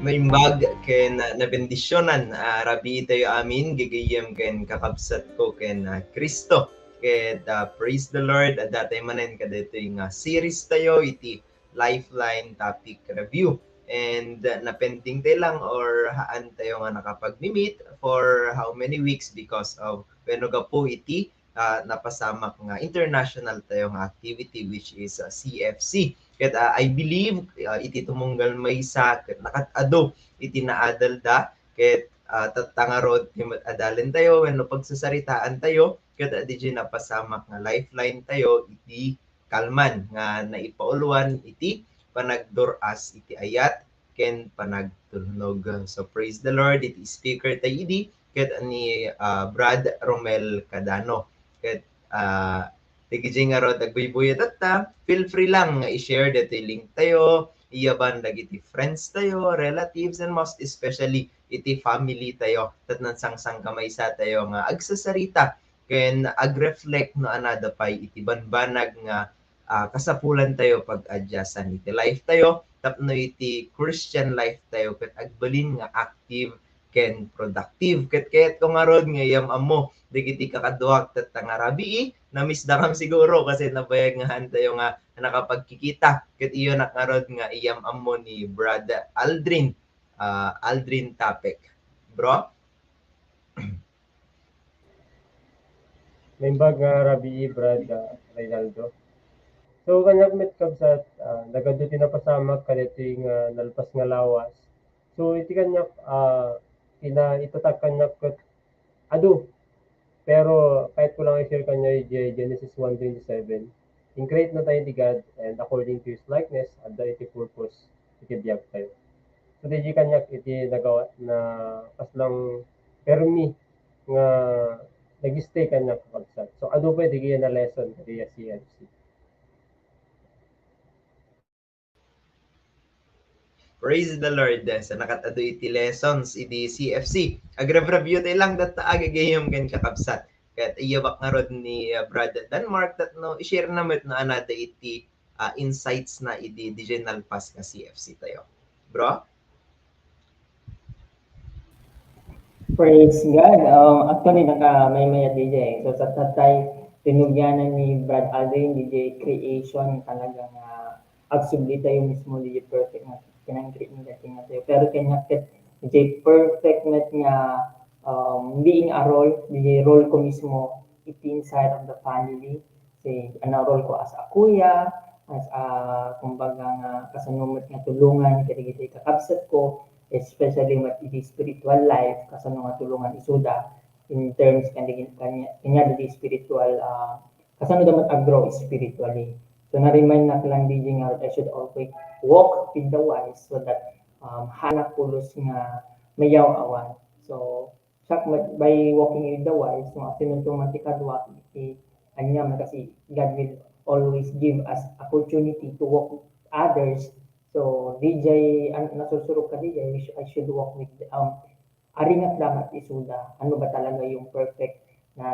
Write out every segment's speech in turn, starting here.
Naimbag ken nabendisyonan rabi tayo amin gigayem ken kakabsat ko ken Kristo. Ket praise the Lord datay manen kadto nga series tayo iti Lifeline topic review. And napending tayo lang or haan tayo nga nakapag-meet for how many weeks because of weno ga po iti napasamak nga international tayo nga activity which is CFC. Ket I believe iti tumunggal maysa ket nakatado iti naadalda ket tatangarod ti adalen tayo wenno pagsasaritaan tayo ket DJ napasamak nga lifeline tayo iti kalman nga naipauluan iti panagduras iti ayat ken panagtulnog. So praise the Lord iti speaker tayo idi ket ni Brad Romel Cadano. Ket Tigijing nga ro tagbuybuyo ta, feel free lang nga i-share dito link tayo, iyaban dagiti friends tayo, relatives, and most especially iti family tayo. Tat nansang-sang kamay sa tayo nga agsasarita ken ag-reflect no anada pay iti banbanag nga kasapulan tayo pag-adjustan iti life tayo tapno iti Christian life tayo ket agbalin nga active ken productive ket kung arod nga yam amo digiti kakaduak tet tangarabi na-miss da kam siguro kasi nabayag nga han tayo nga nakapagkikita ket iyo nakarod nga iyam amo ni Brad Aldrin Tapek. Bro? Naimbag nga rabi Brad Reynaldo. So kanyak met kabsat nagado ti napasamak kadito nga nalpas nga lawas. So iti kanyak itatak kanyak ket adu. Pero kahit ko lang i-share kanya yung Genesis 1:27. In create na tayo ni God and according to His likeness at the iti purpose iti biyag tayo. So di kanyak iti nagawa na paslang permi nga nag-stay kanyak pagsat. So ado pa iti na lesson iti CFC. Praise the Lord sa nakatado iti lessons iti CFC. Agrab-review tayo lang dat agagayom ken kakabsat. Kat iyabak nga rod ni Brad Denmark that no i-share namet no anada iti insights na iti digital pass nga CFC tayo. Bro? Praise God. Actually, may DJ. So, sa tatay, tinugyanan ni Brad Aldrin, DJ Creation, talagang agsubli tayo mismo, DJ Perfect na pinang-create ng dating na tayo. Pero kanya, DJ Perfect na nga being a role, DJ role ko mismo, it inside of the family. Kasi, role ko as a kuya, as a, kumbaga nga, kasanumot nga tulungan, kaya kakabsat ko, especially with the spiritual life kasano nga tulungan isuda in terms kanya the spiritual kasano dapat aggrow spiritually. So na-remind na lang DJ nga I should always walk with the wise so that hanap pulos nga mayaw awan. So by walking with the wise mga sinuntuman ti kadwa anya man kasi God will always give us opportunity to walk with others. So, DJ, nasusurok ka DJ, I should walk with, aringat damat isuda. Ano ba talaga yung perfect na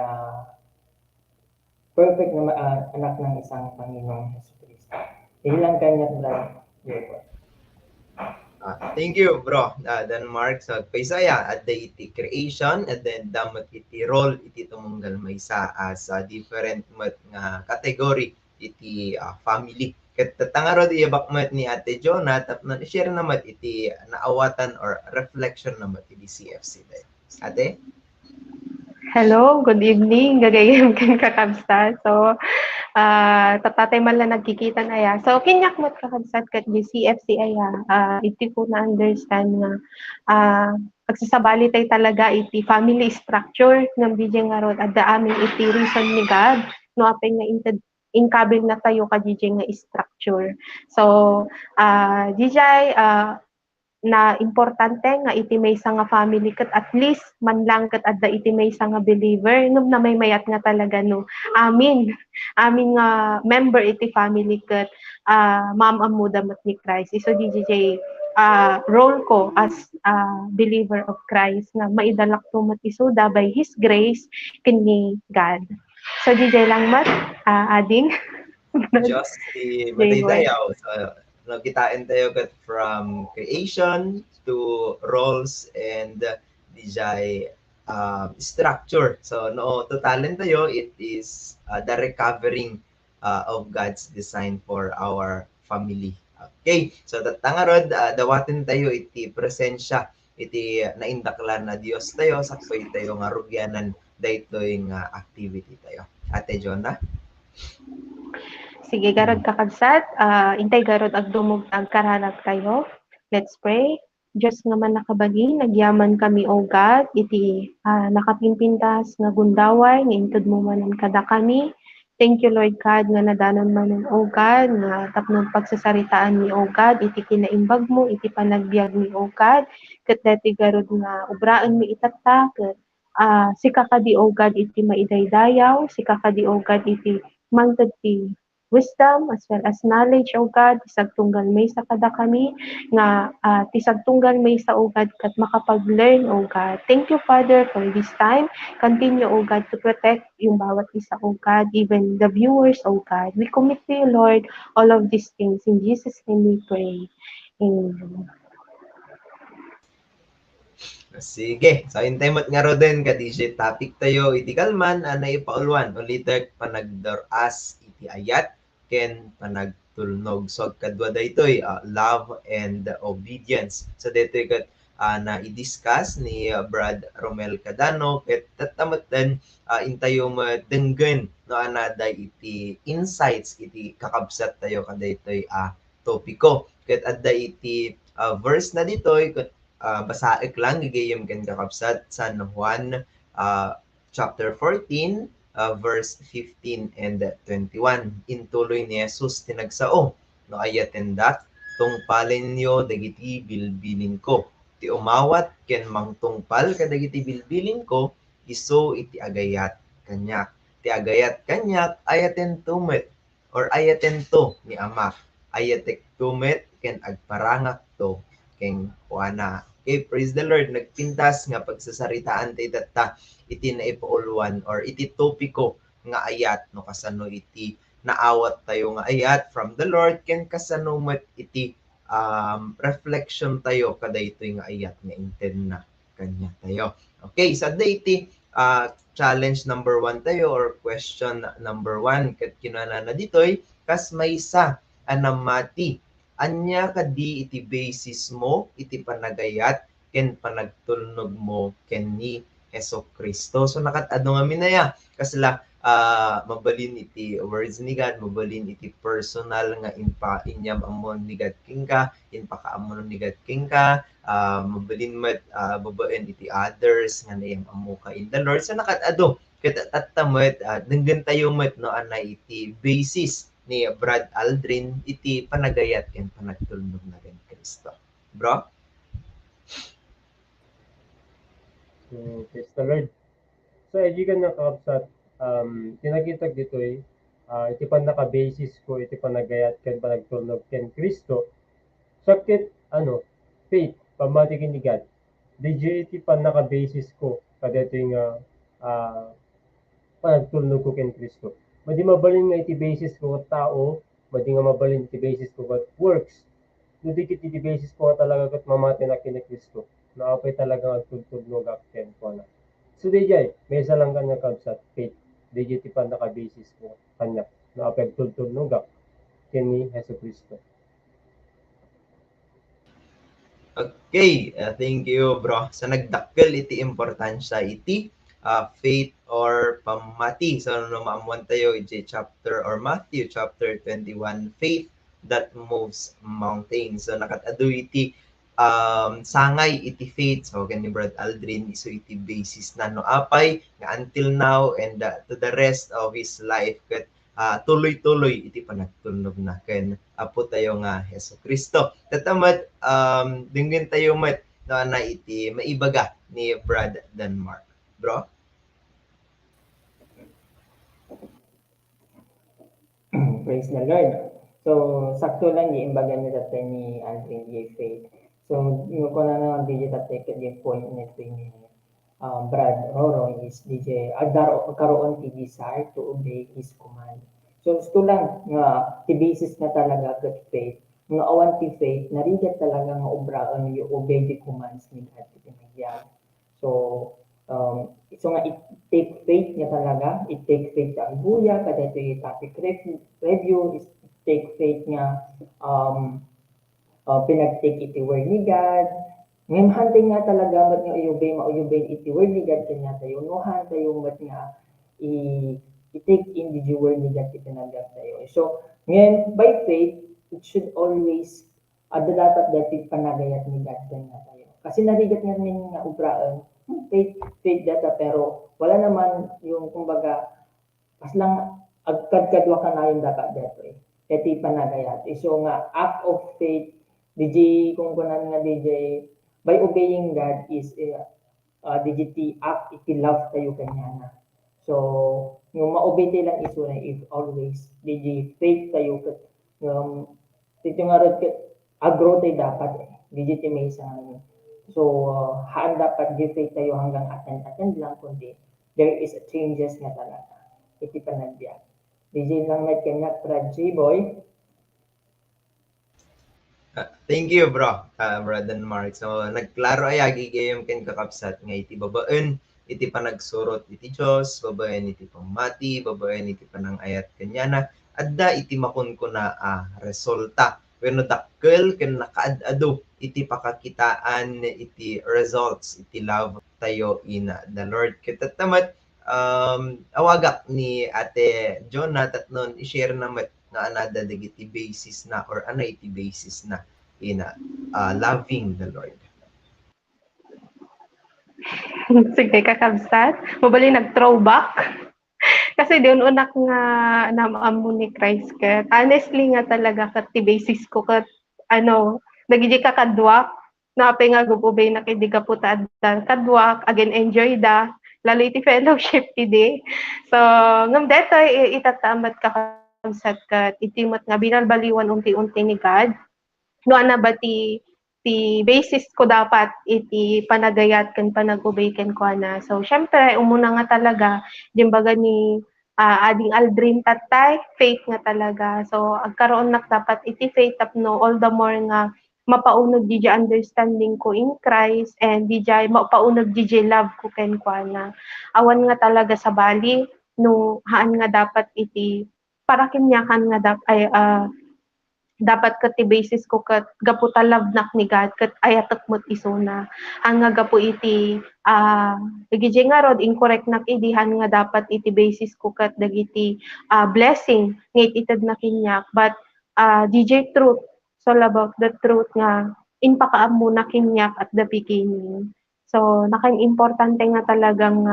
anak ng isang Panginoong Hesus Kristo. Ilang kanya lang. Thank you, bro. Denmark sa paisaya at the iti creation and then damat iti role iti tumunggal maysa as different nga category iti family. Ket tatangaro di bakmet ni Ate Jonah tapno i-share naman iti naawatan or reflection naman iti CFC day. Ate? Hello, good evening. Gagayem kan kakabsat. So, tatatay man lang nagkikita na ya. So, kinyak mo't kakabsat kat di CFC aya. Iti ko na understand nga pagsasabali tayo talaga iti family structure ng DJ nga ron at the aming iti reason ni God no apeng nga inkabil na tayo ka DJ nga structure. So, DJ na importante nga iti maysa nga family ket at least man lang ket adda iti maysa nga believer num na may mayat nga talaga no amin nga member iti family ket ma'am amuda mat ni Christ so DJ role ko as believer of Christ na maidalak to mat isuda by His grace kini God. So DJ lang mat ading Just the mataydayaw Kitain tayo kat from creation to roles and DJ structure. So no totalin tayo, it is the recovering of God's design for our family. Okay, so tatangarod, dawatin tayo iti presensya, iti naindaklan na Dios tayo, saksoy tayo nga rugyanan daytoy nga activity tayo. Ate Jonah? Sige, garod kakabsat. Intay garod ag dumog agkaranap kayo. Let's pray. Diyos nga man nakabagi, nagyaman kami, O God, iti nakapimpintas nga gundaway, nga intud mo manan kada kami. Thank you, Lord God, nga nadanon manan, O God, nga tapnon pagsasaritaan ni, O God, iti kinaimbag mo, iti panagbiag ni, O God, kat dati garod nga ubraan mi itatta, kat si kakadi, O God, iti maidaydayaw, si kakadi, O God, iti mangtad ti wisdom as well as knowledge, O God, tisag tunggal may sa kada kami, nga tisag tunggal may sa, O God, kat makapag-learn, O God. Thank you, Father, for this time. Continue, O God, to protect yung bawat isa, O God, even the viewers, O God. We commit to you, Lord, all of these things. In Jesus' name we pray. Amen. Sige. So, hintay mo't nga ro din ka DJ topic tayo iti kalman na ipaulwan ulitek panagdaras iti ayat ken panagtulnog. So, kadwa daytoy love and obedience. So, daytoy kat na i-discuss ni Brad Romel Cadano ket tatamot din intayo madenggen no anaday iti insights iti kakabsat tayo kadaytoy topiko. Ket adda iti verse na ditoy ket basaik lang gigayem ken kakabsat San Juan chapter 14 verse 15 and 21. Intuloy ni Jesus tinagsao no ayatendak tungpalin niyo dagiti bilbilin ko. Ti umawat ken mangtungpal kadagiti bilbilin ko iso iti agayat kanyak. Ti agayat kanyak ayaten tumet or ayaten to ni Ama. Ayatek tumet ken agparangak to ken kuana. Okay, praise the Lord. Nagpintas nga pagsasaritaan tayo data iti naipaulwan or iti topiko nga ayat no kasano iti naawat tayo nga ayat from the Lord ken kasano met iti reflection tayo kada ito nga ayat nga intend na kanya tayo. Okay, sa iti challenge number 1 tayo or question number 1 ket kinahanglan na ditoy kas maysa anamati anya kadi iti basis mo iti panagayat ken panagtulnog mo ken ni Jesucristo. So nakatado nga minaya kasla mabalin iti words ni God, mabalin iti personal nga inyam amon ni God king ka, inpakaamon ni God king ka, mabalin met babaen iti others nga nayam amo ka in the Lord. So nakatado ket tattamet denggen tayo met no anay iti basis ni Brad Aldrin iti panagayat ken panagtulnog na ken Kristo. Bro? Praise the Lord. So, ejikan na kakabsat, tinagitag ditoy, iti pan naka-basis ko, iti panagayat ken panagtulnog ken Kristo, sakit, faith, pamatikin ni God. DJ iti pan naka-basis ko, kada ito yung panagtulnog ko ken Kristo. Madi mabalin nga iti basis ko tao, madi nga mabalin iti basis ko kat works. Dudikit iti basis ko talaga kat mamati na kin Kristo. Naapay talaga agtultulnog ken ko na. So DJ, may isa lang kanya kabsat, faith. DJ ti pan naka-basis ko kanya. Naapay agtultulnog ken ni Jesucristo. Okay, thank you bro. Sa nagdakkel iti importansya iti faith or pamati. So no maamuan tayo iti chapter or Matthew chapter 21, faith that moves mountains. So nakatado iti sangay iti faith. So kan ni Brad Aldrin so iti basis na no apay nga until now and to the rest of his life ket tuloy-tuloy iti panagtulnog na ken apo tayo nga Jesucristo. Tatamat dingin tayo met na iti maibaga ni Brad Denmark. Bro? Praise the Lord. So, sakto lang yung imbaga niya dati ni Aldrin J. Faith. So, yung ko na naman DJ dati yung point nito ni Brad Roro is DJ agdaro karoon ti desire to obey his command. So, gusto lang nga ti basis na talaga kat faith nga awan ti faith, narigat talaga nga obraan yung obey the commands ni God iti nagyag. So, so nga it take faith nga talaga, it take faith nga buya, kada ito yung topic review, it take faith nga pinag-take iti word ni God. Ngayon hantay nga talaga mat nga mauyubay iti word ni God kanya tayo, no hantay yung mat nga i-take in the word ni God iti nagyag tayo. So, ngayon, by faith, it should always dapat dati panagayat ni God kanya tayo. Kasi narigat nga min nga ubraan, faith data, pero wala naman yung kumbaga, pas lang agkadkadwa ka na yung dapat dito eh. Iti panagayat. So nga, act of faith, DJ, kung kunan nga DJ, by obeying God is DGT act, iti love tayo kanya na. So, yung ma-obey tayo lang iso na if always, DJ faith tayo, ito nga rin, agro tayo dapat eh. DGT may isang so, haan dapat di-faith tayo hanggang attend lang, kundi there is a changes nga talaga. Iti panagbiyak. DJ lang met kanya, Praji Boy. Thank you, bro. Brother Mark. So, nagklaro ay agigayom ken kakapsat nga iti babaen, iti panagsurot iti Diyos, babaen iti pamati, babaen iti panangayat kanyana, adda iti makunkuna resulta. Wenno dakkel ken nakaad-ado iti pakakitaan iti results iti love tayo in the Lord. Kitatamat awagak ni Ate Jonah tatnon i-share namat nga anada dagiti basis na or ano iti basis na in loving the Lord. Sige, kakabsat. Mabali nag-throwback. Kasi doon unak nga namamo ni Christ ka. Honestly nga talaga kat ti basis ko kat nagiji ka kadwak na apay nga gububay na kay di ka puta kadwak again enjoy da lalo iti fellowship iti. So ngam deto itatamat ka kabsat kat itimat nga binalbaliwan unti-unti ni God. No ana ba ti basis ko dapat iti panagayat ken panagubay ken ko na. So syempre umuna nga talaga dimbaga ni ading Aldrin tatay faith nga talaga. So agkaroon nak dapat iti faith tapno all the more nga mapaunog di understanding ko in Christ and di mapaunog di love ko ken ko na. Awan nga talaga sa bali no haan nga dapat iti para kinyakan nga dapat kat ti basis ko kat gapu love nak ni God kat ayatek mo't isuna ang nga gapu iti dagiti nga rod incorrect nak idihan nga dapat iti basis ko kat dagiti blessing ngait ited na kinyak but DJ truth so about the truth nga inpakaam mo na kinyak at the beginning. So nakain importante nga talagang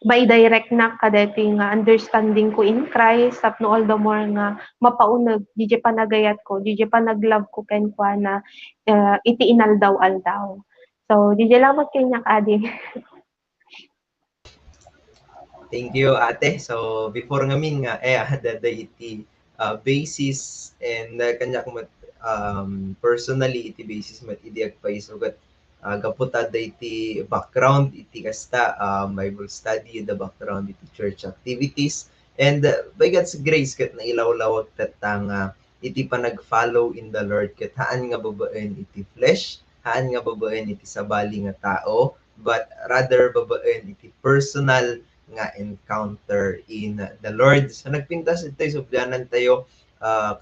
by direct na kadeti nga understanding ko in Christ tapno all the more nga mapaunag DJ panagayat ko DJ panaglove ko ken kwa na iti inaldaw-aldaw. So DJ lang magkinyak adi. Thank you, ate. So before ngamin nga dada iti basis and kanya ko personally iti basis mat idi agpaisugat gaputa da iti background iti kasta Bible study, the background iti church activities, and by God's grace kat nailawlawag tatang iti panag-follow in the Lord kat haan nga babaen iti flesh, haan nga babaen iti sabali nga tao, but rather babaen iti personal nga encounter in the Lord. So nagpintas ito subyanan tayo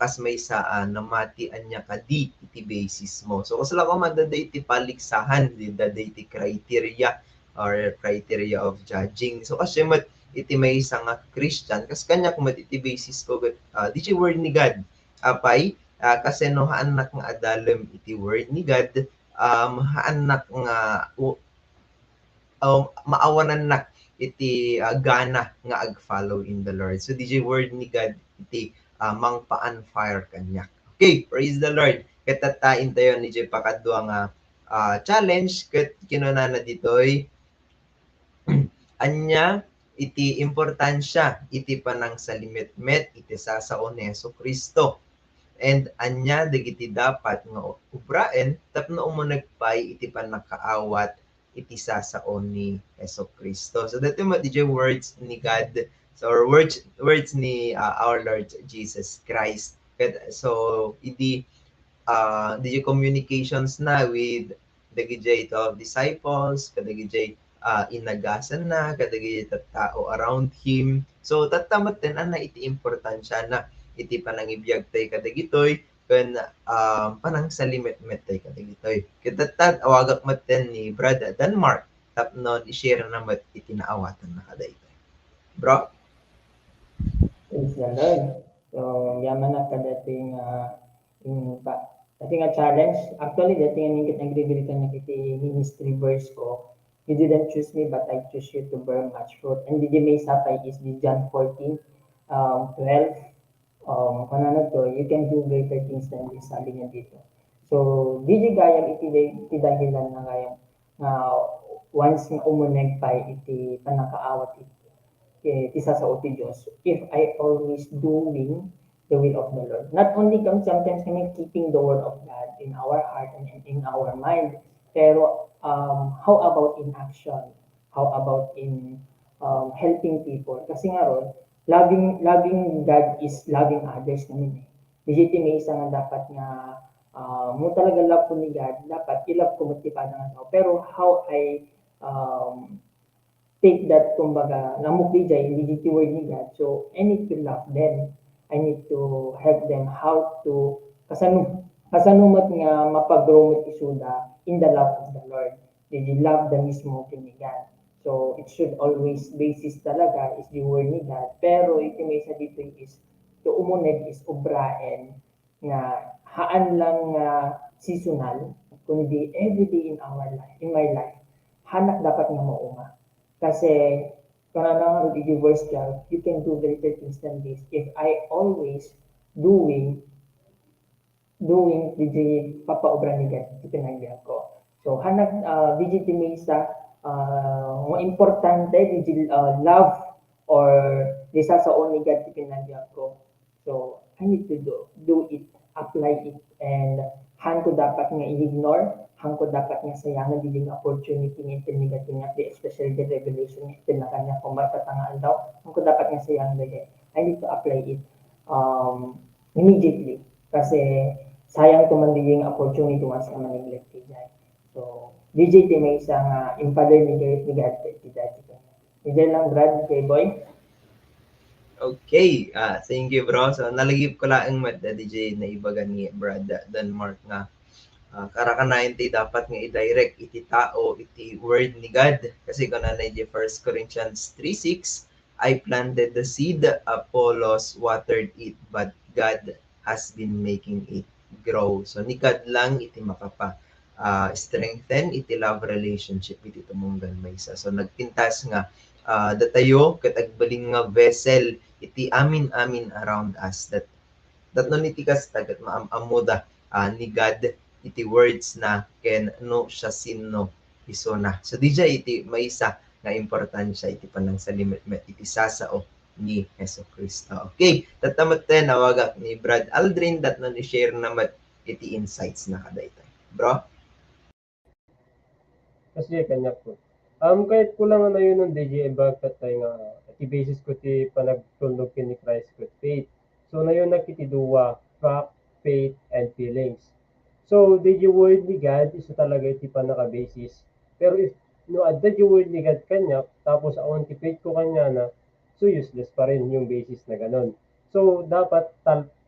kas may saan namati anya kadi iti basis mo. So kasala ko madada iti paliksahan dada iti criteria or criteria of judging. So kasi mat iti may isang Christian kas kanya kumat iti basis ko di word ni God apay kasi no haanak nga adalem iti word ni God haanak nga maawanan nak iti gana nga ag-follow in the Lord. So DJ word ni God iti mangpaan fire kanyak. Okay, praise the Lord. Katatain tayo ni Jay pakadwa nga challenge ket kinunana ditoy anya iti importansya iti panang salimetmet iti sasaon ni Hesus Kristo. And anya dagiti dapat nga ubraen tapno umunagpay iti panakaawat iti sasaon ni Hesus Kristo. So dito mo DJ words ni God. So our words ni our Lord Jesus Christ. So idi the communications na with the gijay of disciples, kada gijay inagasan na, kada gijay tao around him. So tatamat din ana iti importansya na iti panangibiyag tay kada gitoy ken panang salimet-met tay kada gitoy. Kitatan awagak maten ni Brad Denmark tapno i-share na mat iti naawatan na kada ito. Bro? Praise the Lord. So, yaman na kadating dating a challenge. Actually, dating ang nag-reveal ka na kiti ministry verse ko. You didn't choose me, but I choose you to bear much fruit. And the may sapay is the John 14, 12. Kung ano to, you can do greater things than this, sabi niya dito. So, di gayam iti dahilan na gayam na once nga umuneg pa iti panakaawat iti sa uti Diyos, if I always doing the will of the Lord. Not only sometimes kami keeping the word of God in our heart and in our mind, pero how about in action? How about in helping people? Kasi nga ron, loving God is loving others namin eh. Legitimate nga dapat nga mo talaga love ko ni God, dapat i-love ko matipada nga tao. Pero how I take that, kumbaga, namukli dyan, hindi dito word ni God. So, I need to love them. I need to help them how to, kasanumat nga mapag-grow mo isuda in the love of the Lord. They love the mismo ni God. So, it should always, basis talaga is the word ni God. Pero, ito may sa dito is, to umuneg is ubraen nga haan lang seasonal, kundi everyday in our life, in my life, hanak dapat nga maunga. Kasi, kung ano nga yung verse 12, you can do greater things than this. If I always doing di papaobra ni God, ipinagbiyak ko. So, hanag, di may sa mga importante, di love or di sasaon ni God, ipinagbiyak ko. So, I need to do it, apply it, and han ko dapat nga i-ignore, han ko dapat nga sayangan din yung opportunity ng negative nga, especially the revelation ng tinakanya kung matatangaan daw, han ko dapat nga sayangan din. I need to apply it immediately. Kasi sayang ko man din yung opportunity once na man-neglect dyan. So, DJ may isang impadal ni God dyan. Dyan lang, Brad, kay Boy. Okay, thank you bro. So nalagip ko lang mat DJ na ibaga ni Brad Denmark nga karakanayon ti dapat nga i-direct iti tao iti word ni God kasi kung na 1 Corinthians 3:6 I planted the seed, Apollos watered it, but God has been making it grow. So ni God lang iti makapa strengthen iti love relationship iti tumunggan maysa. So nagpintas nga datayo ket agbaling nga vessel iti amin around us that no nitikas tagat maamuda ni God iti words na ken no siya sinno iso na. So DJ iti maysa nga importansya iti panang salimet iti sasao ni Hesus Kristo. Okay, tatamat ten nawagak ni Brad Aldrin that no ni share namat iti insights na kadaytoy. Bro? Kasi kanya po. Kahit kulang na yun ng DJ, bagkat tayo nga, i-basis ko ti panagtulog ni Christ with faith. So, na yun nakitiduwa, fact, faith, and feelings. So, DJ word ni God, isa talaga iti panaka-basis. Pero if, no, adda yung word ni God kanya, tapos awan ti faith ko kanya na, so useless pa rin yung basis na ganun. So, dapat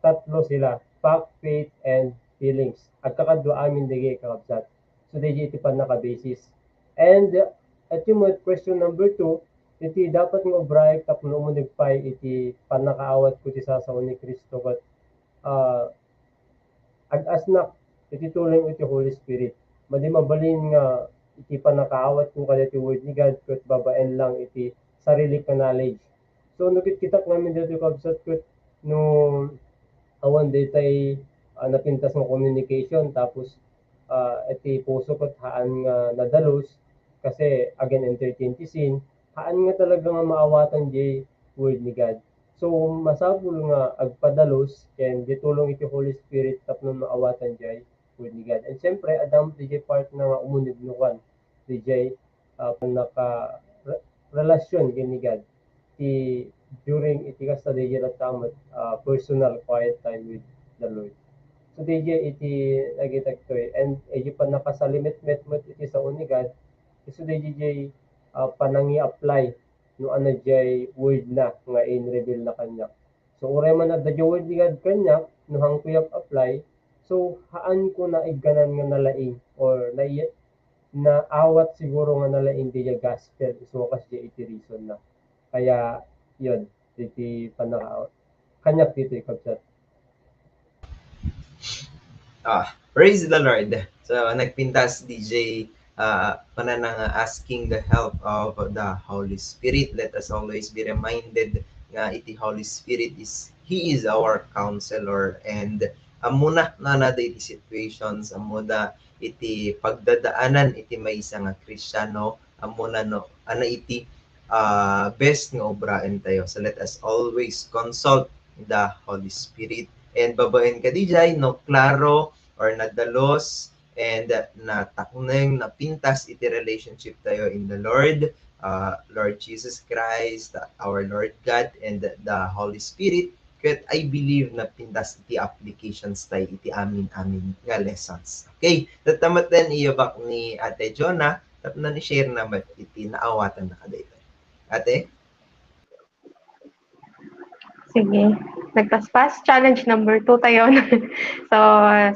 tatlo sila, fact, faith, and feelings. At kakadwa amin digay kakabsat. So, DJ iti panaka-basis. And, at yung question number 2, iti dapat nga obray tapno mo nagpay iti panakaawat ko ti sasaw ni Kristo kat agasnak iti tulong iti Holy Spirit. Madi mabalin nga iti panakaawat ko kada ti word ni God kat babaen lang iti sarili ka knowledge. So nakit-kitak namin dito kabsat kat no awan ditay napintas ng communication tapos iti puso kat haan nga nadalos kasi again entertain ti sin, haan nga talaga nga maawatan di word ni God. So masabol nga agpadalos ken ditulong iti Holy Spirit tapno maawatan di word ni God. And siyempre adam di part na nga umunid nukan di naka relasyon ken ni God ti during iti kasta di tamat personal quiet time with the Lord. So DJ iti nagitag to and iti pa nakasalimit met iti sa unigad. So DJ panangi apply no ano jay word na nga in reveal na kanya. So uray man na the word ni God kanya no hang kuyak apply. So haan ko na iganan nga nalaing or na awat siguro nga nalaing di gospel so kasi iti reason na. Kaya yun iti panaka kanyak dito ikabsat. Praise the Lord. So, nagpintas DJ pananang asking the help of the Holy Spirit. Let us always be reminded nga iti Holy Spirit He is our counselor and amuna na iti situations, amuna iti pagdadaanan iti may isa nga Kristiyano, amuna no, ana iti best nga obraen tayo. So, let us always consult the Holy Spirit. And babaen ka DJ, no, klaro or nadalos and natakneng napintas iti relationship tayo in the Lord, Lord Jesus Christ, our Lord God, and the Holy Spirit. Ket I believe na pintas iti applications tayo iti amin nga lessons. Okay, tatamaten iyabak ni Ate Jonah, tapos na ni-share naman iti naawatan na kada ito. Ate? Sige. Nagpaspas. Challenge number 2 tayo.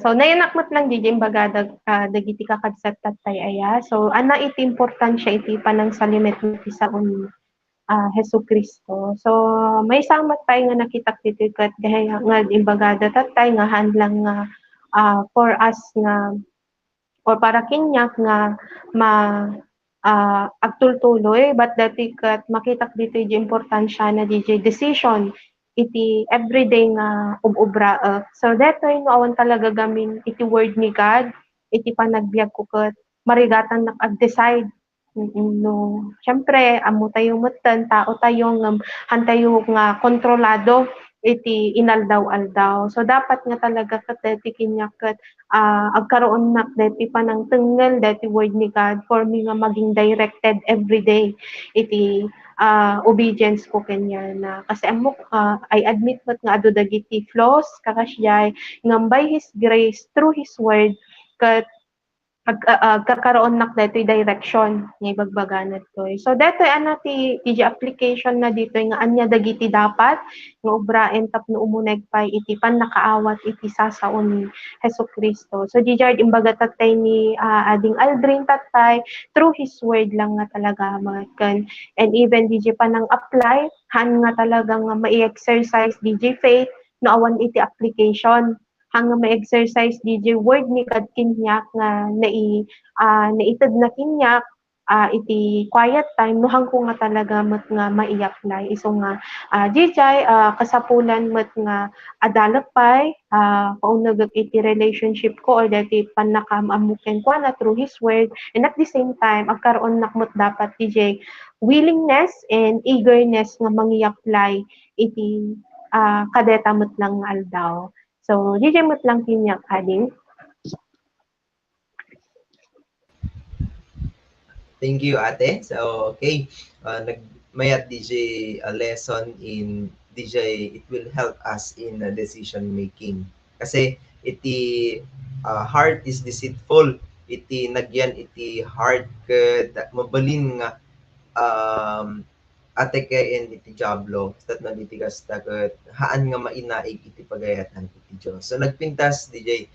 so nayanakmat lang DJ baga dagiti kakabsat tatay aya. So ana iti importansya iti panang salimit iti sa Hesu Kristo. So may samat tayo nga nakita dito kat gaya nga imbagada tatay nga handlang nga for us nga or para kinyak nga agtultuloy but dati kat makita dito iti importansya na DJ decision iti everyday nga ubra. So detoy no awan talaga gamin iti word ni God iti panagbiag ko ket marigatan nag-decide no syempre amo tayo metten tao tayo nga hantayo nga kontrolado iti inaldaw-aldaw. So dapat nga talaga ket deti kinyak ket agkaroon nak deti panang tengel deti word ni God for me nga maging directed everyday iti obedience ko kanya na kasi amok I admit nga adu dagiti flaws kakasyay ngam by His grace through His word ket agkakaroon nak detoy direction nga ibagbaganat ko. So detoy ti application na dito nga anya dagiti dapat nga obraen tapno umuneg pay iti nakaawat iti sasaon ni Hesu Kristo. So dijard imbaga tatay ni ading Aldrin tatay through His word lang nga talaga makan and even DJ panang apply han nga talaga nga ma-exercise DJ faith no awan iti application hanggang ma-exercise DJ word ni kad kinyak nga naited na kinyak iti quiet time no hangko nga talaga met nga mai-apply iso nga DJ kasapulan met nga adalapay paunag iti relationship ko or dati panakamamuken ko na through His word and at the same time agkaroon nakmot dapat DJ willingness and eagerness nga mangi-apply iti kadeta met lang nga aldaw. So, DJ mo't lang kinyak, Hading. Thank you, Ate. So, okay. Nagmayat DJ a lesson in DJ, it will help us in decision making. Kasi iti heart is deceitful. Iti nagyan iti heart ket mabalin nga ate kayen iti jablo stat man iti kasta ket haan nga mainaig iti pagayatan iti Dios. So nagpintas DJ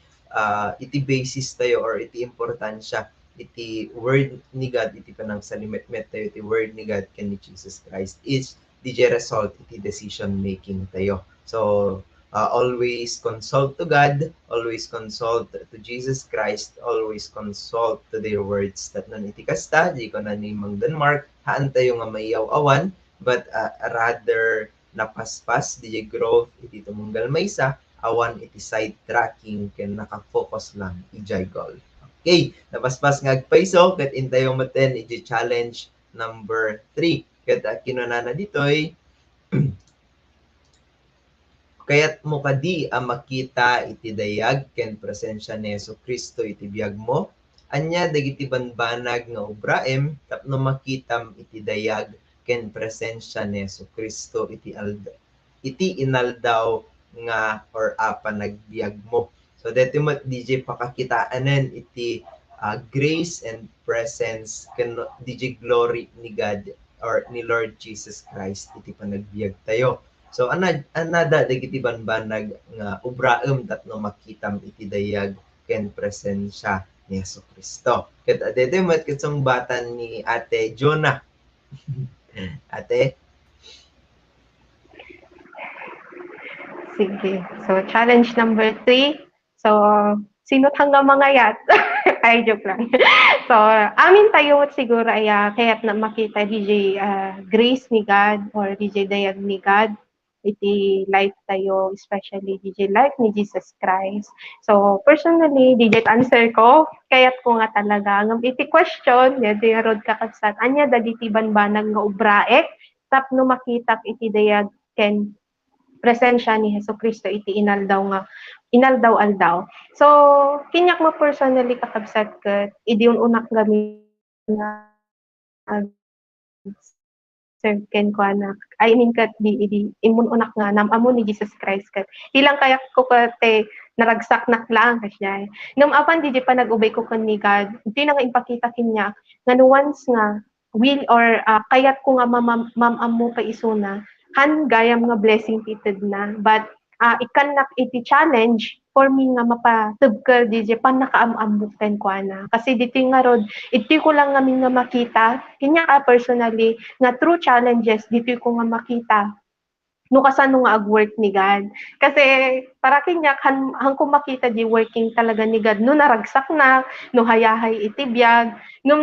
iti basis tayo or iti importansya iti word ni God iti panang salimetmet tayo iti word ni God ken ni Jesus Christ is DJ result iti decision making tayo. So always consult to God, always consult to Jesus Christ, always consult to their words. That nun iti kasta, di ko na ni Mang Denmark, haan tayo nga mayaw-awan, but rather napaspas, di growth, iti tumunggal maysa, awan iti side tracking, ken nakafocus lang, ijay goal. Okay, napaspas nga agpaiso, kat intayo maten, iti challenge number 3. Kat kinunana ditoy, kaya't mo kadi makita iti dayag ken presensya ni Hesu Kristo iti biag mo anya dagiti banbanag nga obraem tapno makitam iti dayag ken presensya ni Hesu Kristo iti inaldaw nga or panagbiag mo. So dito mo DJ pakakitaanan iti grace and presence ken DJ glory ni God or ni Lord Jesus Christ iti panagbiag tayo. So anada dagiti banbanag nga ubraem tapno makitam iti dayag ken presensya ni Jesucristo. Ket dito mo kitsong batan ni Ate Jonah. Ate? Sige. So, challenge number 3. So, sino hanggang mga yat? Ay, joke lang. So, amin tayo siguro ay kaya't na makita DJ grace ni God or DJ dayag ni God. Iti life tayo, especially DJ life ni Jesus Christ. So, personally, DJ answer ko, kaya't ko nga talaga. Ang iti question, yadi rod kakabsat, anya dagiti banbanag nga ubraek, tapno makitak iti dayag ken presensya ni Jesucristo iti inaldaw-aldaw. So, kinyak mo personally kakabsat ket idi unak gami nga serve ken ko anak. I mean ket di imun unak nga namamo ni Jesus Christ ket ilang kayak ko kate naragsak nak lang kasya. Ngam apan di pa nag-ubay ko ken ni God. Di na nga ipakita kinya nga no once nga will or kayat ko nga mamamo pa isuna han gayam nga blessing tited na but ikan nak iti challenge for me nga mapatubkel DJ pan nakaamambuken ko ana kasi dito nga rod iti ko lang ngamin nga makita kinya personally nga true challenges dito ko nga makita no kasano nga ag-work ni God. Kasi para kinyak hang ko makita di working talaga ni God no naragsak na, no hayahay iti biyag, no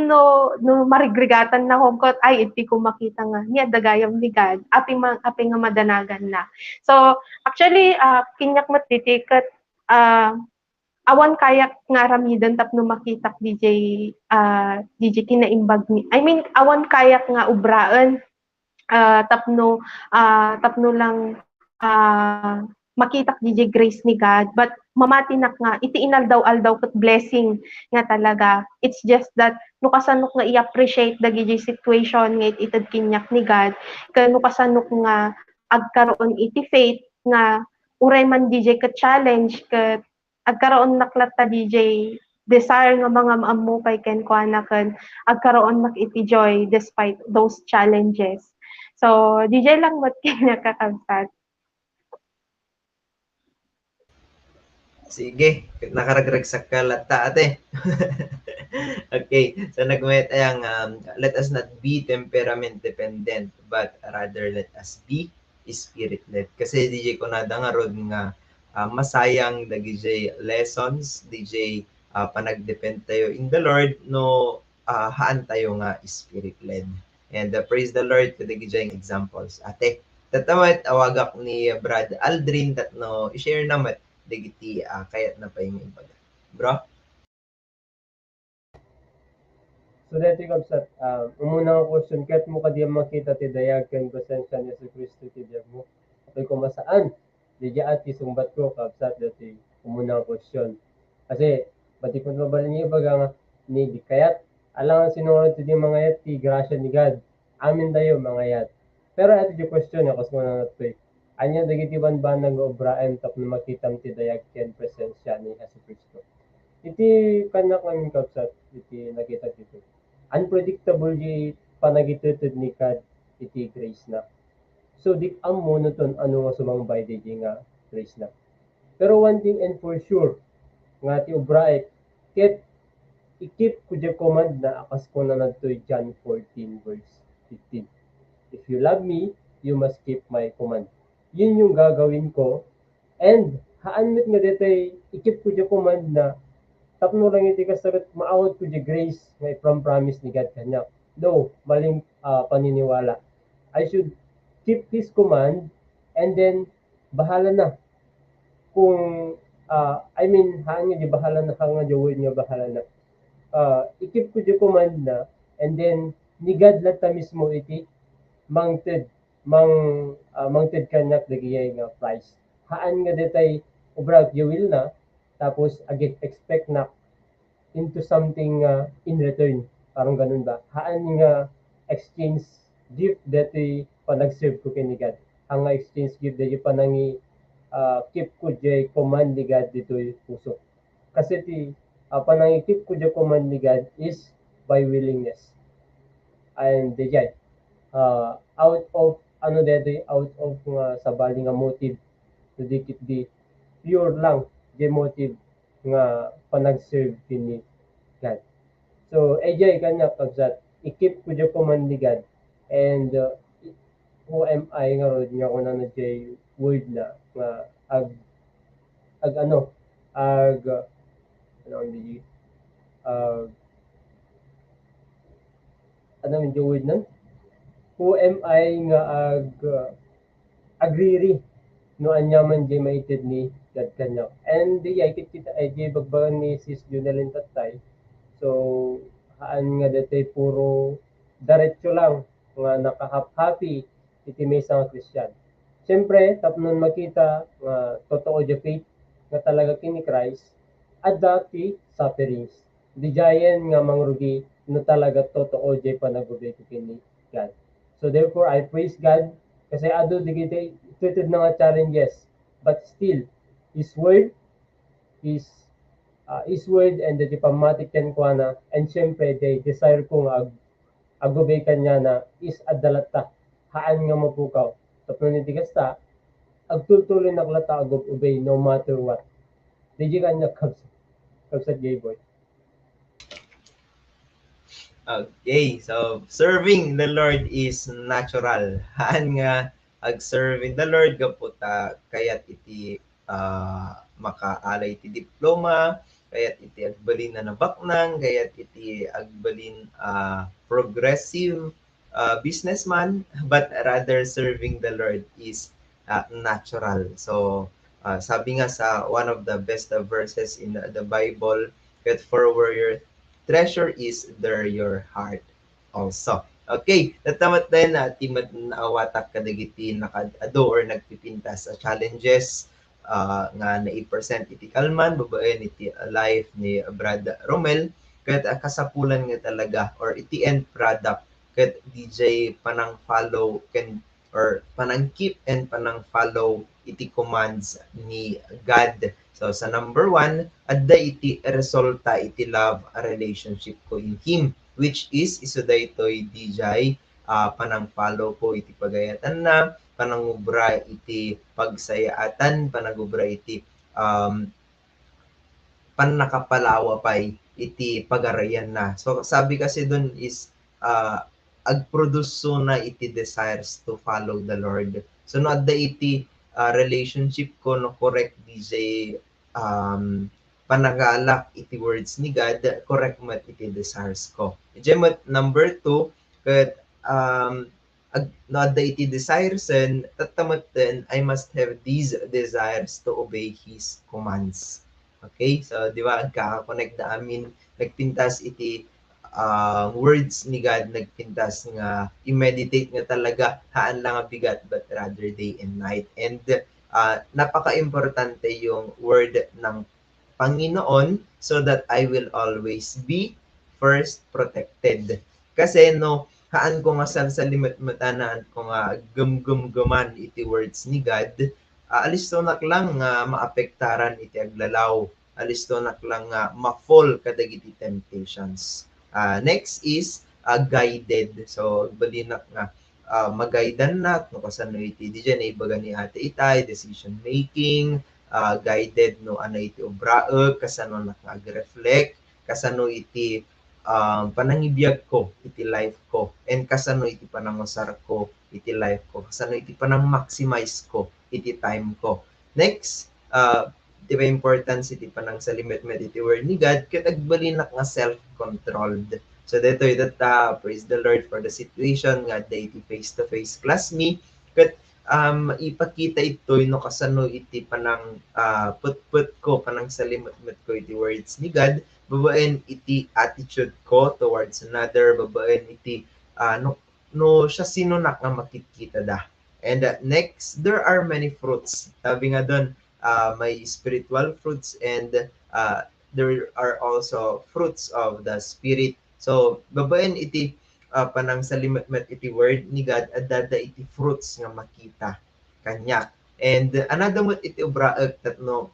marigregatan na hongkot ay iti ko makita nga niya dagayam ni God. Api nga madanagan na. So actually kinyak matitiket awan kayak nga ramidan tapno makitak DJ kinaimbag ni. I mean awan kayak nga ubraan tapno lang makitak DJ grace ni God but mamatinak nga iti inaldaw-aldaw ket blessing nga talaga it's just that no kasanok nga i-appreciate the DJ situation nga ited kinyak ni God ken no kasanok nga agkaroon iti faith nga uray man DJ ket challenge ket agkaroon naklat ta DJ desire nga mga maamupay ken kuana ken agkaroon mak iti joy despite those challenges. So, DJ lang ba't kinakakabsat? Sige, nakaragragsak ka lata ate. Okay, so nagmayat ayang let us not be temperament dependent but rather let us be spirit led. Kasi DJ ko na nga rod nga masayang the DJ lessons, DJ panagdepend tayo in the Lord no haan tayo nga spirit led. And praise the Lord to the DJ examples. Ate, tatawat awagak ni Brad Aldrin tatno i-share naman digiti kayat na pa yung ibaga. Bro? So dati kabsat, umunang question, kahit mo kadi makita ti dayag ken presensya ni Yesu Kristo ti diyag mo. Ako'y kumasaan, di at isumbat ko kabsat dati umunang question. Kasi, pati kung mabalin niyo baga nga, ni di kayat, alang sinunod ti mga yat, ti grasya ni God. Amin dayo mga yat. Pero ito yung question, ako sa mga natoy. Anya dagiti banbanag nga obraen tap na makitam ti dayag ken presensya ni Yesu Kristo. Iti kanak namin kabsat, iti nakita dito. Unpredictable di panagitutud ni God iti grace na. So di ang monoton ano nga sumangbay di nga grace na. Pero one thing and for sure nga ti ubraek ket ikip ko di command na akas ko na nagtoy John 14 verse 15. If you love me, you must keep my command. Yun yung gagawin ko. And haanit nga dito'y ikip ko di command na tapno lang iti kasagot maawat ko di grace nga from promise ni God kanya. No, maling paniniwala. I should keep His command and then bahala na. Kung I mean hangin di bahala na nga jawin niya bahala na. Ikip ko di command na and then ni God lata mismo iti mangted kanyak dagiyay nga price. Haan nga detay ubrag you will na tapos agit expect na into something in return. Parang ganun ba? Haan nga exchange gift dati pa nag-serve ko kay ni God. Ang exchange gift dati pa nangi keep ko jay command ni God dito'y puso. Kasi panang i-keep ko jay command ni God is by willingness. And jay, out of out of nga sabali nga motive so dikit di pure lang jay motive nga panag-serve kini God. So jay kanya pagzat i-keep ko jay command ni God and who am I nga rod nga kuna na jay word na nga ag ano hindi ano yung word nan who am I nga agree no anyaman jay maited ni God kanya and di ay kita ay jay bagbagan ni sis Junelin tatay so haan nga dati puro diretso lang nga nakahap-happy iti may nga Christian. Siyempre, tapnon makita nga totoo jay faith nga talaga kini Christ at dati sufferings. Di jayen nga mangrugi no talaga totoo jay panagubay kini God. So therefore, I praise God kasi ado digiti tweeted na nga challenges but still His word His word and the diplomatic yan ko na and syempre they desire ko nga agubay kanya na is adalata haan nga mapukaw. Tapos niti kasta agtultuloy naglata agubay no matter what. Di kanya kabsat gay boy. Okay, so serving the Lord is natural. Haan nga ag-serving the Lord kaputa kayat iti makaalay iti diploma, kayat iti agbalin na nabaknang, kayat iti agbalin progressive businessman, but rather serving the Lord is natural. So sabi nga sa one of the best verses in the Bible, that for where your treasure is, there your heart also. Okay, natamat din na timat na awatak kadagiti nakadado or nagpipinta sa challenges nga na 8% iti kalman, babaen iti life ni Brad Romel, kat kasapulan nga talaga or iti end product kat DJ panang follow can or panang keep and panang follow iti commands ni God. So sa number 1, adda iti resulta iti love a relationship ko in Him, which is iso daytoy DJ panang follow ko iti pagayatan na, panangubra iti pagsayaatan, panangubra iti panakapalawa pay iti pagarayan na. So sabi kasi dun is agproduce na iti desires to follow the Lord. So no adda iti relationship ko no correct DJ panagalak iti words ni God, correct mat iti desires ko. Ijemot number 2, kat no adda iti desires and tatamat then I must have these desires to obey His commands. Okay, so di ba agkaka-connect na amin nagpintas iti words ni God, nagpintas nga i-meditate nga talaga haan lang ang bigat but rather day and night. And napaka-importante yung word ng Panginoon so that I will always be first protected. Kasi no, haan ko nga sa limit-matanaan ko nga gum-gum-guman iti words ni God, alistonak lang nga maapektaran iti aglalaw, alistonak lang nga ma-fall kadagiti temptations. Next is guided. So balinak nga magaidan na no kasano iti di dyan ibaga ni ate itay decision making, guided no ano iti obraeg, kasano nakag-reflect, kasano iti panangibiyag ko iti life ko, and kasano iti panangusar ko iti life ko, kasano iti panang-maximize ko iti time ko. Next, di ba importance iti panang salimet-met iti word ni God, ket agbalinak nga self-controlled. So dito praise the Lord for the situation nga iti face-to-face class me, ket ipakita ito no kasano iti panang put ko panang salimet-met ko iti words ni God, babaen iti attitude ko towards another, babaen iti no siya sinunak nga makikita da. And next, there are many fruits. Sabi nga doon, may spiritual fruits and there are also fruits of the Spirit. So, babaen iti panang salimet-met iti word ni God, adada iti fruits nga makita kanya. And another mo iti ubraag tatno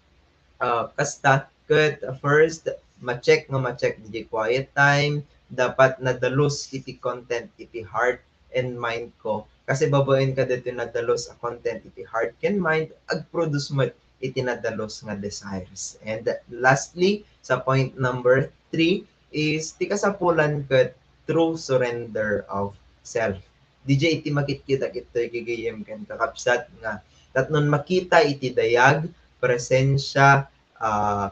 kasta ket first ma-check DJ quiet time dapat nadalos iti content iti heart and mind ko kasi babaen ka dito nadalos a content iti heart and mind ag-produce mo iti nadalos nga desires. And lastly sa point number 3 is ti kasapulan ket true surrender of self. DJ iti makikita kitoy gigayem ken kakapsat nga tatnon makita iti dayag presensya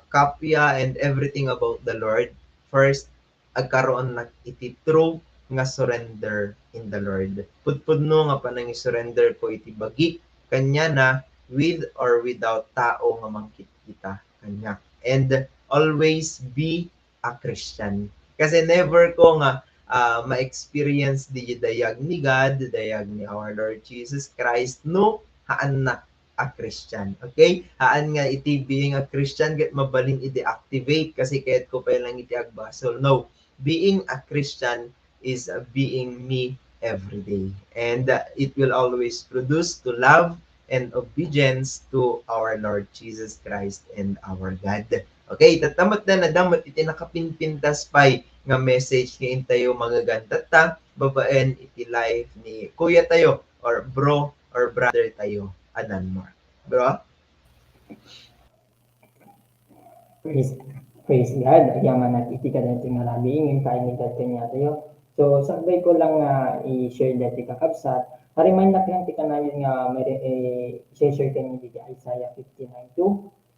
kapya and everything about the Lord, first, agkaroon na iti true nga surrender in the Lord. Pudpudno nga panang surrender ko iti bagi kanya na with or without tao nga mangkit kita kanya. And always be a Christian. Kasi never ko nga ma-experience di dayag ni God, dayag ni our Lord Jesus Christ, no haan na a Christian. Okay? Haan nga iti being a Christian, get mabalin i-deactivate kasi kahit ko pa lang iti agbasol. No. Being a Christian is being me every day. And it will always produce to love and obedience to our Lord Jesus Christ and our God. Okay, tatamot na nadamot iti nakapinpintas pay nga message nga intayo mga gandata, babaen iti life ni kuya tayo or bro or brother tayo. Anan more. Bro? Praise, praise God. Yaman at iti ka dati nga labing, yung kainit at kanya tayo. So, sakbay ko lang i-share dati kakabsat. Remind na lang tika na yun nga, i-share kanyo dito Isaiah 59:2.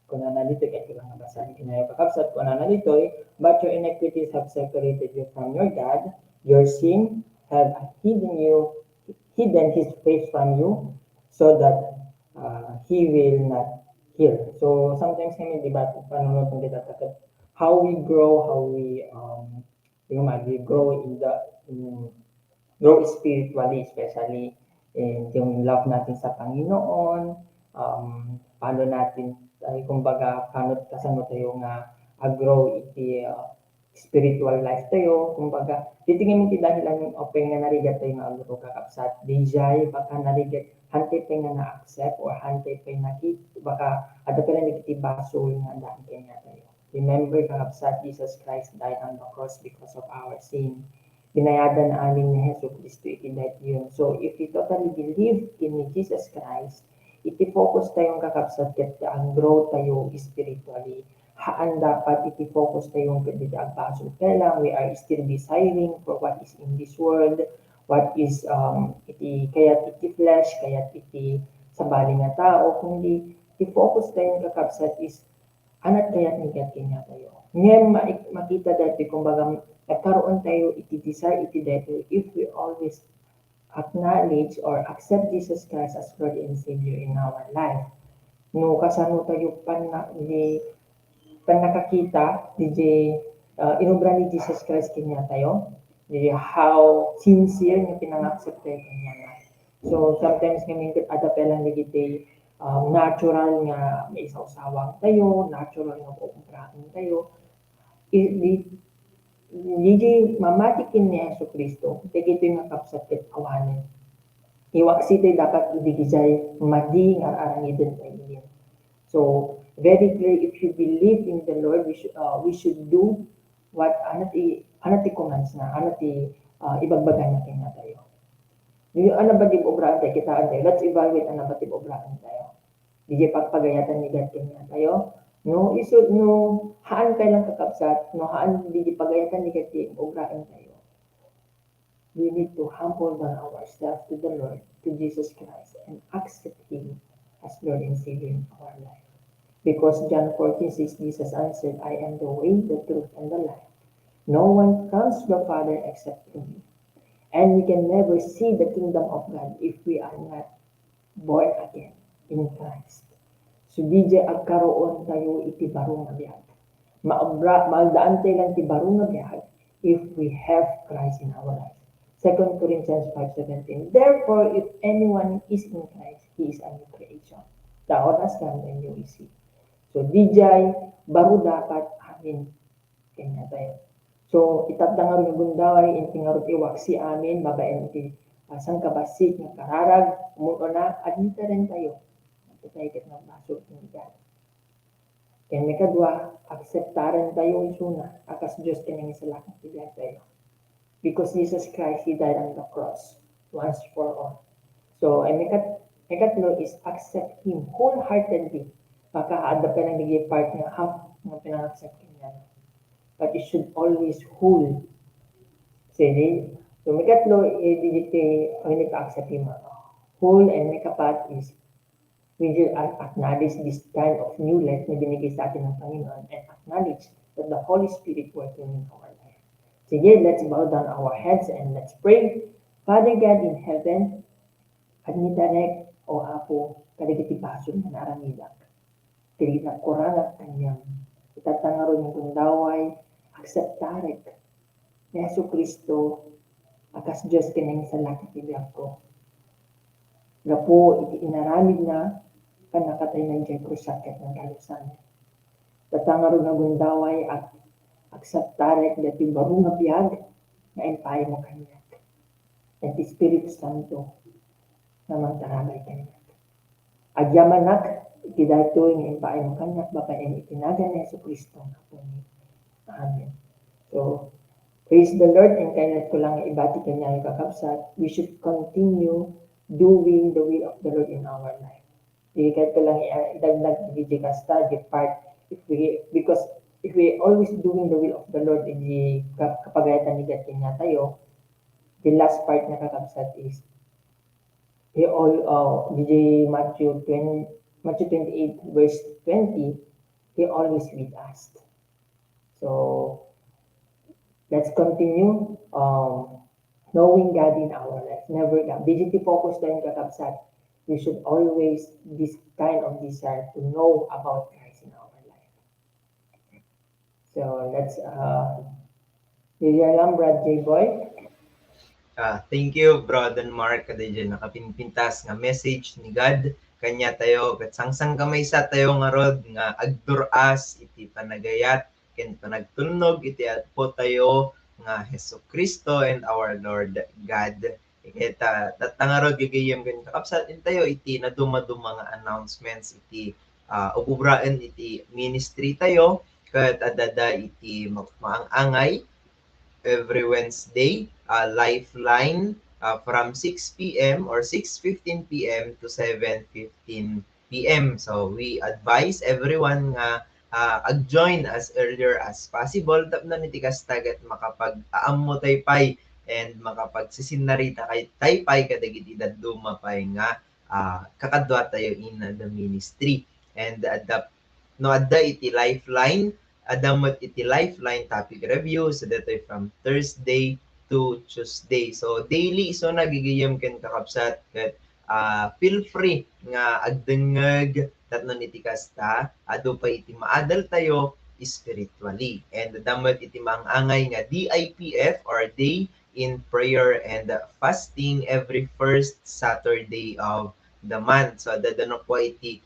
Kung na dito, kaya lang nabasahin kinayo kakabsat. Kung na dito, but your iniquities have separated you from your God. Your sin have hidden his face from you, so that he will not heal. So sometimes kami, di ba, panunod ng kita takot, how we grow, how we grow grow spiritually, especially yung love natin sa Panginoon, paano natin, kumbaga, paano kasano tayo nga grow iti spiritual life tayo, kumbaga, titingin mo ti dahilan yung open nga narigat tayo nga agro kakapsat, dijay, baka narigat, hantay pa nga na-accept or hantay pa baka ada pa lang nagtibasol nga daan kanya tayo. Remember kakapsat, Jesus Christ died on the cross because of our sin. Binayadan na amin ni Jesus Cristo iti that yun. So if you totally believe in Jesus Christ, iti-focus tayong kakapsat ket ang grow tayo spiritually. Haan dapat iti-focus tayong kaya agpasok. Kaya lang, we are still desiring for what is in this world, what is kaya't iti flesh, kaya't iti sabali nga tao, kundi iti-focus tayong kakapsat is anat kaya't nigat kanya tayo. Ngayon makita dati, kumbaga, nagkaroon tayo iti desire iti dati if we always acknowledge or accept Jesus Christ as Lord and Savior in our life. No, kasano tayo nakakita, inubra ni Jesus Christ kanya tayo, how sincere nga pinang-accept tayo kanya na. So, sometimes kami adapelang nagiti natural nga may isaw-sawang tayo, natural nga pupuntrahan tayo. Hindi mamatikin ni Yesu Cristo, ito yung kapsakit awanin. Iwaksi tayo dapat idigizay madi nga arangidin tayo din. So, very clear, if you believe in the Lord, we should do what anati commands na, ibagbagan natin na tayo. Yung anabatib obraan tayo, kitaan tayo, let's evaluate anabatib obraan tayo. Hindi pagpagayatan ni God kanya tayo. No, haan tayo lang kakapsat, no, haan hindi pagayatan ni God obraan tayo. We need to humble down ourselves to the Lord, to Jesus Christ, and accept Him as Lord and Savior in our life. Because John 14:6, Jesus answered, I am the way, the truth, and the life. No one comes to the Father except through me. And we can never see the kingdom of God if we are not born again in Christ. So DJ agkaroon tayo iti barong nga biyag. Maagdaan tayo lang iti barong nga biyag if we have Christ in our life. 2 Corinthians 5:17. Therefore, if anyone is in Christ, he is a new creation. The old has gone, the new is he. So, DJ, baru dapat amin. Kanya tayo. So, itatda nga rin yung bundaway, inti nga rin iwaksi amin, babaen iti sang kabasit ng kararag, umuno na, admita rin tayo. tayo ket nagbasol ni God. Ken may kadua, akseptaran tayo isuna, akas Diyos kanang isalakang tibiyag tayo. Because Jesus Christ, He died on the cross once for all. So, ay may katlo is accept Him wholeheartedly. Maka-adapt ka ng naging part nga half ng pinang-accept niya. But you should always whole. Sige. So, may katlo, i-digite, ay nagka-accept Him. Whole and may kapat is we will acknowledge this kind of new life na binigay sa atin ng Panginoon and acknowledge that the Holy Spirit working in our life. Sige, let's bow down our heads and let's pray. Father God in heaven, admitarek o apo, kaligiti pasyon na naramidak. Kaligiti na kurang kanyang. Itatangaro ng kundaway, akseptarek. Ni Yesu Kristo, akas Diyos kanang sa lakit ibiyag ko. Gapo, iti inaramid na, panakatay ng Diyay Krusakit ng kalusan. Tatangaro ng gundaway at akseptarek dati baro nga biyag na impay mo kanyak. At Espiritu Santo naman tarabay kanyak. Agyamanak, itidato yung impay mo kanyak, bapain itinagan ni Yesu Kristo na po ni. Amen. So, praise the Lord, and kailan ko lang ibati kanya yung kakabsat, we should continue doing the will of the Lord in our life. Kahit ko lang idagdag DJ Casta, the part, because if we always doing the will of the Lord, kapagayatan ni God kanya tayo, the last part na kakabsat is, DJ Matthew 28 verse 20, He always with us. So, let's continue knowing God in our life. Never God. BGT focus tayo kakabsat. We should always this kind of desire to know about Christ in our life. So let's Lilian Brad J. Boy. Thank you, Brother Mark, kada dyan nakapinpintas nga message ni God. Kanya tayo, kat sangsang kamay sa tayo nga rod, nga agduras, iti panagayat, ken panagtunog, iti atpo tayo, nga Hesus Kristo and our Lord God. Kita tatangaro gigayem gan kakapsatin tayo iti na dumaduma nga announcements iti ububraan iti ministry tayo ket adada iti maangangay every Wednesday lifeline from 6 p.m. or 6:15 p.m. to 7:15 p.m. So we advise everyone nga ag-join as earlier as possible tapno iti kastagat makapag-aammo taypay and makapagsisinarita kay taypay kadagiti daduma pay nga kakadwa tayo in the ministry. And adda iti lifeline, adamot iti lifeline topic review so that from Thursday to Tuesday. So daily so nagigiyam ken kakabsat ket feel free nga agdengeg tatno iti kasta adu pa iti maadal tayo spiritually. And adamot iti maangangay nga DIPF or Day in Prayer and Fasting every first Saturday of the month. So dadano po iti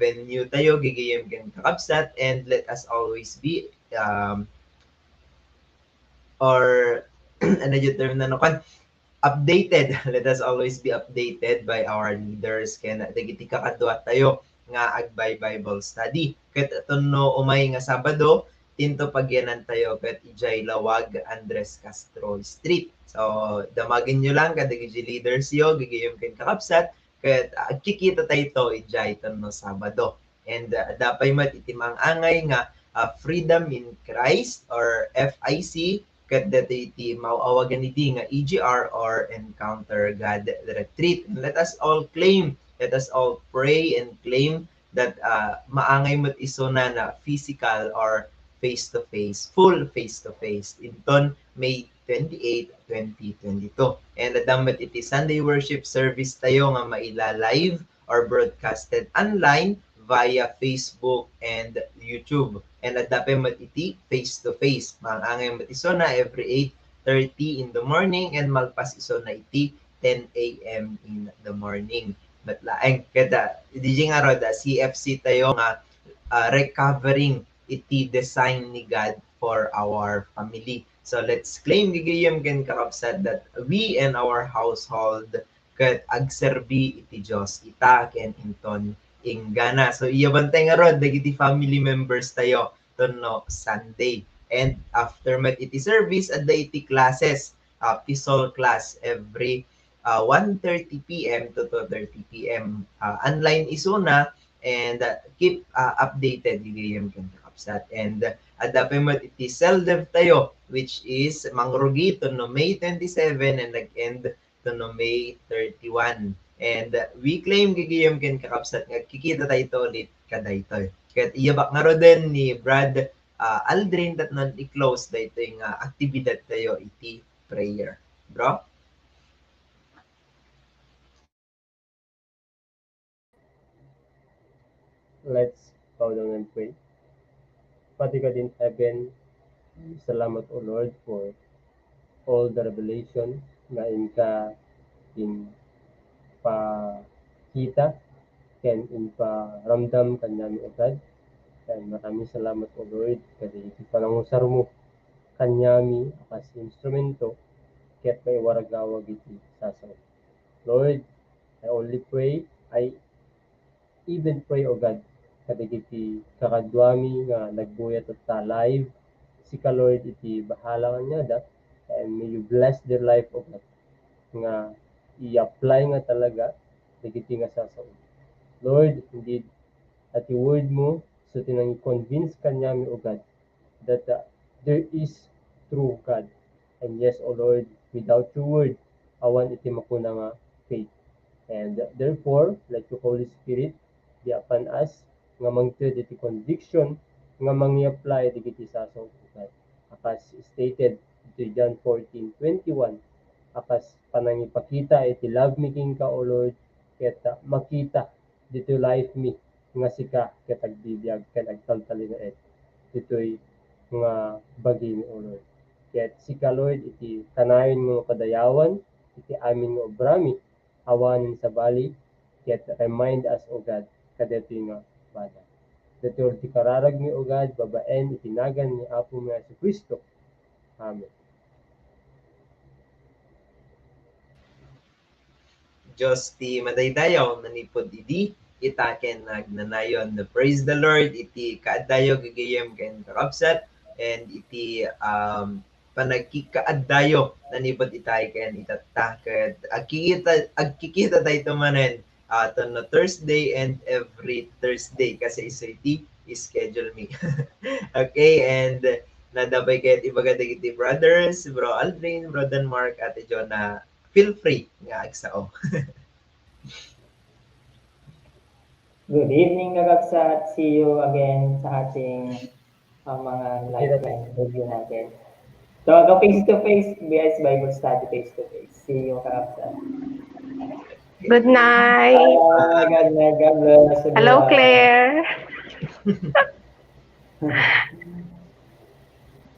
venue tayo gigayem ken kakabsat, and let us always be or ano yung term na nakan updated. Let us always be updated by our leaders ken dagiti kakadwa tayo nga agbay Bible study. Ket tunno umay nga Sabado tinto pagyanan tayo ket ijay Lawag Andres Castro Street. So damagin nyo lang kadagiti leaders yo gigayem ken kakabsat ket kikita tayo ito ijay tunno Sabado. And dapay mat iti angay nga Freedom in Christ or FIC ket dati iti mauawagan iti nga EGR or Encounter God Retreat. And let us all claim, let us all pray and claim that maangay mat iso na physical or face-to-face, full face-to-face inton May 28, 2022. And adamat iti Sunday worship service tayo nga maila-live or broadcasted online via Facebook and YouTube. And adapay mat iti face-to-face. Maangay mat iso na every 8:30 in the morning and malpas iso na iti 10 a.m. in the morning. Matlaeng kada DJ nga roda CFC tayo nga recovering iti design ni God for our family. So let's claim gigayem ken kakabsat that we and our household ket agserbi iti Dios ita ken inton ingana. So iya bantay nga rod dagiti family members tayo no Sunday. And after mat iti service at iti classes, Pisol class every 1:30 p.m. to 2:30 p.m. Online isuna and keep updated gigayem ken kakabsat. And adapay mat iti self-dev tayo which is mangrugi to no May 27 and nag-end to no May 31. And we claim gigayem ken kakabsat nga kikita tayo ulit kadaytoy. Ket iyabak nga ro din ni Brad Aldrin that non i-close dayto yung aktibidad tayo iti prayer. Bro? Let's bow down and pray. Pati ka din heaven, salamat o Lord for all the revelation na inka in pakita ken in paramdam kanyami agad. And maraming salamat o Lord kasi iti panangusar mo kanyami akas instrumento ket may waragawag iti sasaw. Lord, I only pray, I even pray o God kadagiti kakadwami nga nagbuyat at live si ka Lord iti bahala kanya da and may you bless their life o God nga i-apply nga talaga dagiti nga sasaw. Lord, indeed at the word mo so tinang convince kanyami o God that there is true God. And yes, O Lord, without your word, awan iti makuna nga faith. And therefore, let your Holy Spirit be upon us nga mangted iti conviction nga mangi-apply digiti sasaw God. Akas stated iti John 14:21, akas panangipakita iti love making ka, O Lord, ket makita dito life me nga sika ket agbibiyag ket agtaltalinaet ditoy nga bagi ni O Lord. Ket sika Lord iti kanayon nga kadayawan iti amin nga obrami awanin sa bali ket remind us O God kadto nga bada. Dito ti kararag ni O God babaen itinagan ni Apo nga si Kristo. Amen. Diyos ti madaydayaw nanipod idi itaken nagnanayon. Praise the Lord iti kaaddayo gigayem ken kakabsat and iti panagkikaaddayo nanipod itay ken itatta ket agkikita tayo manen no Thursday and every Thursday kasi isa iti schedule me. Okay, and nadabay ket ibaga iti brothers, Bro Aldrin, Bro Dan Mark, Ate Jonah, feel free nga agsao. Good evening, Nagabsat. See you again sa ating mga live review natin. So, face-to-face, BS Bible Study face-to-face. See you, Nagabsat. Good night. God bless. God bless. Hello, Claire.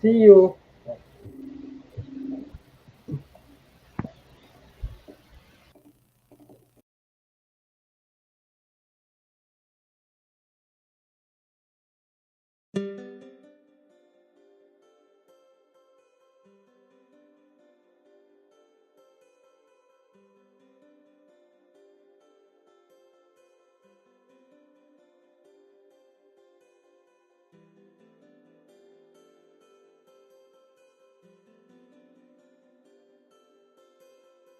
See you.